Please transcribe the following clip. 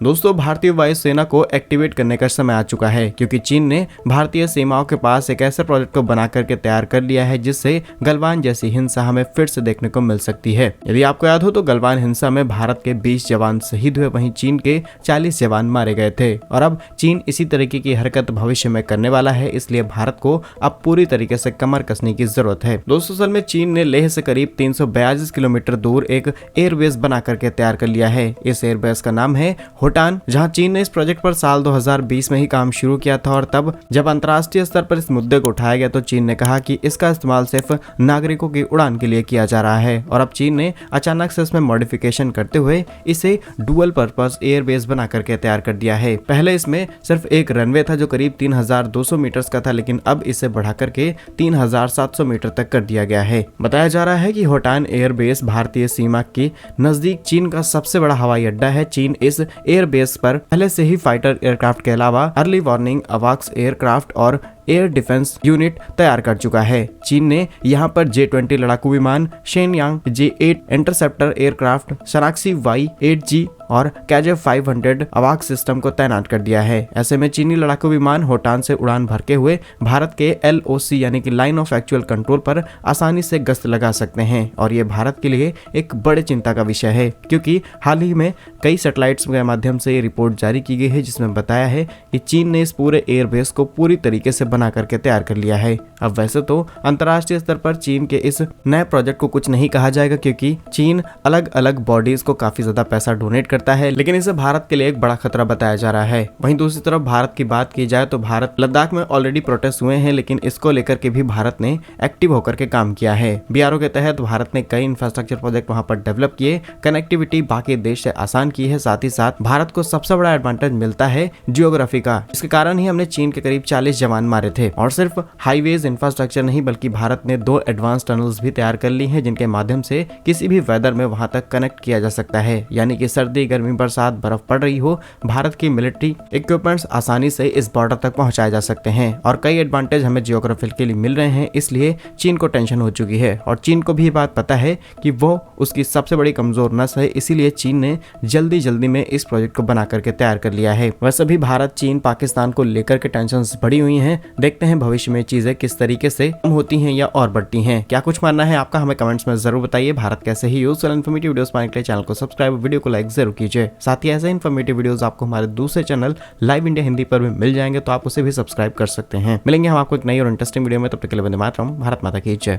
दोस्तों, भारतीय वायुसेना को एक्टिवेट करने का समय आ चुका है क्योंकि चीन ने भारतीय सीमाओं के पास एक ऐसे प्रोजेक्ट को बना करके तैयार कर लिया है जिससे गलवान जैसी हिंसा हमें फिर से देखने को मिल सकती है। यदि आपको याद हो तो गलवान हिंसा में भारत के 20 जवान शहीद हुए, वहीं चीन के 40 जवान मारे गए थे और अब चीन इसी तरीके की हरकत भविष्य में करने वाला है, इसलिए भारत को अब पूरी तरीके से कमर कसने की जरूरत है। दोस्तों, असल में चीन ने लेह से करीब 342 किलोमीटर दूर एक एयरबेस बना करके तैयार कर लिया है। इस एयरबेस का नाम है होटान, जहां चीन ने इस प्रोजेक्ट पर साल 2020 में ही काम शुरू किया था और तब जब अंतर्राष्ट्रीय स्तर पर इस मुद्दे को उठाया गया तो चीन ने कहा कि इसका इस्तेमाल सिर्फ नागरिकों की उड़ान के लिए किया जा रहा है और अब चीन ने अचानक से इसमें मॉडिफिकेशन करते हुए इसे डुअल पर्पस एयरबेस बना करके तैयार कर दिया है। पहले इसमें सिर्फ एक रनवे था जो करीब 3200 मीटर का था, लेकिन अब इसे बढ़ा करके 3700 मीटर तक कर दिया गया है। बताया जा रहा है कि होटान एयरबेस भारतीय सीमा के नजदीक चीन का सबसे बड़ा हवाई अड्डा है। चीन इस एयरबेस पर पहले से ही फाइटर एयरक्राफ्ट के अलावा अर्ली वार्निंग अवाक्स एयरक्राफ्ट और एयर डिफेंस यूनिट तैयार कर चुका है। चीन ने यहां पर J-20 लड़ाकू विमान, Shenyang J-8 interceptor aircraft, शनाक्सी Y-8G और कैजे 500 अवाक सिस्टम को तैनात कर दिया है। ऐसे में चीनी लड़ाकू विमान होटान से उड़ान भरते हुए भारत के LOC यानी कि लाइन ऑफ एक्चुअल कंट्रोल पर आसानी से गश्त लगा सकते हैं और ये भारत के लिए एक बड़े चिंता का विषय है क्योंकि हाल ही में कई सैटेलाइट्स के माध्यम से ये रिपोर्ट जारी की गई है जिसमें बताया है कि चीन ने इस पूरे एयरबेस को पूरी तरीके से बना करके तैयार कर लिया है। अब वैसे तो अंतर्राष्ट्रीय स्तर पर चीन के इस नए प्रोजेक्ट को कुछ नहीं कहा जाएगा क्योंकि चीन अलग अलग बॉडीज को काफी ज्यादा पैसा डोनेट करता है, लेकिन इसे भारत के लिए एक बड़ा खतरा बताया जा रहा है। वहीं दूसरी तरफ भारत की बात की जाए तो भारत लद्दाख में ऑलरेडी प्रोटेस्ट हुए हैं, लेकिन इसको लेकर के भी भारत ने एक्टिव होकर के काम किया है। BRO के तहत भारत ने कई इंफ्रास्ट्रक्चर प्रोजेक्ट वहां पर डेवलप किए, कनेक्टिविटी बाकी देश से आसान की है। साथ ही साथ भारत को सबसे बड़ा एडवांटेज मिलता है जियोग्राफी का। इसके कारण ही हमने चीन के करीब 40 जवान मारे थे और सिर्फ हाईवेज इंफ्रास्ट्रक्चर नहीं बल्कि भारत ने 2 एडवांस टनल्स भी तैयार कर ली हैं जिनके माध्यम से किसी भी वेदर में वहां तक कनेक्ट किया जा सकता है, यानी कि सर्दी, गर्मी, बरसात, बर्फ पड़ रही हो, भारत की मिलिट्री इक्विपमेंट्स आसानी से इस बॉर्डर तक पहुंचाए जा सकते हैं और कई एडवांटेज हमें जियोग्राफी के लिए मिल रहे हैं। इसलिए चीन को टेंशन हो चुकी है और चीन को भी ये बात पता है कि वो उसकी सबसे बड़ी कमजोर नस है, इसीलिए चीन ने जल्दी में इस प्रोजेक्ट को बना करके तैयार कर लिया है। वैसे भी भारत, चीन, पाकिस्तान को लेकर के टेंशन बढ़ी हुई है। देखते हैं भविष्य में चीजें किस तरीके से कम होती हैं या और बढ़ती हैं। क्या कुछ मानना है आपका, हमें कमेंट्स में जरूर बताइए। भारत कैसे ही यूजफुल इन्फॉर्मेटिव वीडियोस पाने के लिए चैनल को सब्सक्राइब, वीडियो को लाइक जरूर कीजिए। साथ ही ऐसे इन्फॉर्मेटिव वीडियोस आपको हमारे दूसरे चैनल लाइव इंडिया हिंदी पर भी मिल जाएंगे, तो आप उसे भी सब्सक्राइब कर सकते हैं। मिलेंगे हम आपको एक नई और इंटरेस्टिंग वीडियो में, तब तक के लिए वंदे मातरम। भारत माता की जय।